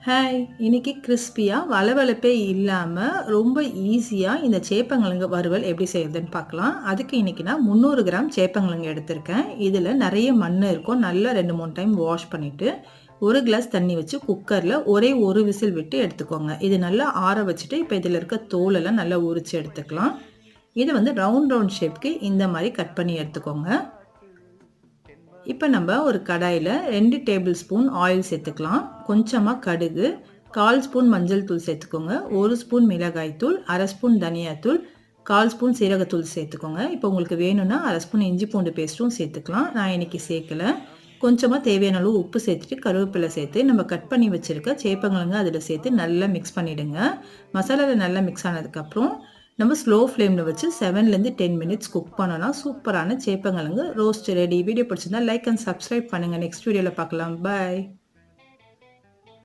Hi! இன்னைக்கு கிரிஸ்பியா வழவழப்பே இல்லாம, ரொம்ப ஈஸியா இந்த சேப்பங்கிழங்கு வறுவல் எப்படி செய்றதுன்னு பார்க்கலாம். அதுக்கு இன்னைக்கு நான் 300 கிராம் சேப்பங்கிழங்கு எடுத்திருக்கேன். இதில நெறைய மண்ணு இருக்கும். நல்லா 2, 3 டைம் வாஷ் பண்ணிட்டு, 1 கிளாஸ் தண்ணி வச்சு குக்கர்ல ஒரே 1 விசில் விட்டு எடுத்துக்கோங்க. இது நல்லா ஆற வச்சுட்டு, இப்ப இதில இருக்க தோலெல்லாம் நல்லா உரிச்சு எடுத்துக்கலாம். இது வந்து ரவுண்ட் ரவுண்ட் ஷேப்க்கு இந்த மாரி கட் பண்ணி எடுத்துக்கோங்க. இப்போ நம்ம ஒரு கடாயில் 2 டேபிள் ஸ்பூன் ஆயில் சேர்த்துக்கலாம். கொஞ்சமாக கடுகு, 1/4 ஸ்பூன் மஞ்சள் தூள் சேர்த்துக்கோங்க, 1 ஸ்பூன் மிளகாய் தூள், 1/2 ஸ்பூன் தனியாத்தூள், 1/4 ஸ்பூன் சீரகத்தூள் சேர்த்துக்கோங்க. இப்போ உங்களுக்கு வேணும்னா 1/2 ஸ்பூன் இஞ்சி பூண்டு பேஸ்ட்டும் சேர்த்துக்கலாம். நான் இன்னைக்கு சேர்க்கல. கொஞ்சமாக தேவையான அளவு உப்பு சேர்த்துட்டு கருவேப்பிலை சேர்த்து நம்ம கட் பண்ணி வச்சுருக்க சேப்பங்கிழங்கு அதில் சேர்த்து நல்லா மிக்ஸ் பண்ணிவிடுங்க. மசாலாவில் நல்லா மிக்ஸ் ஆனதுக்கப்புறம் நம்ம ஸ்லோ ஃப்ளேமில் வச்சு 7லேருந்து 10 மினிட்ஸ் குக் பண்ணோன்னா சூப்பரான சேப்பங்கிழங்கு ரோஸ்ட் ரெடி. வீடியோ பிடிச்சிருந்தா லைக் அண்ட் சப்ஸ்கிரைப் பண்ணுங்கள். நெக்ஸ்ட் வீடியோவில் பார்க்கலாம். பாய்.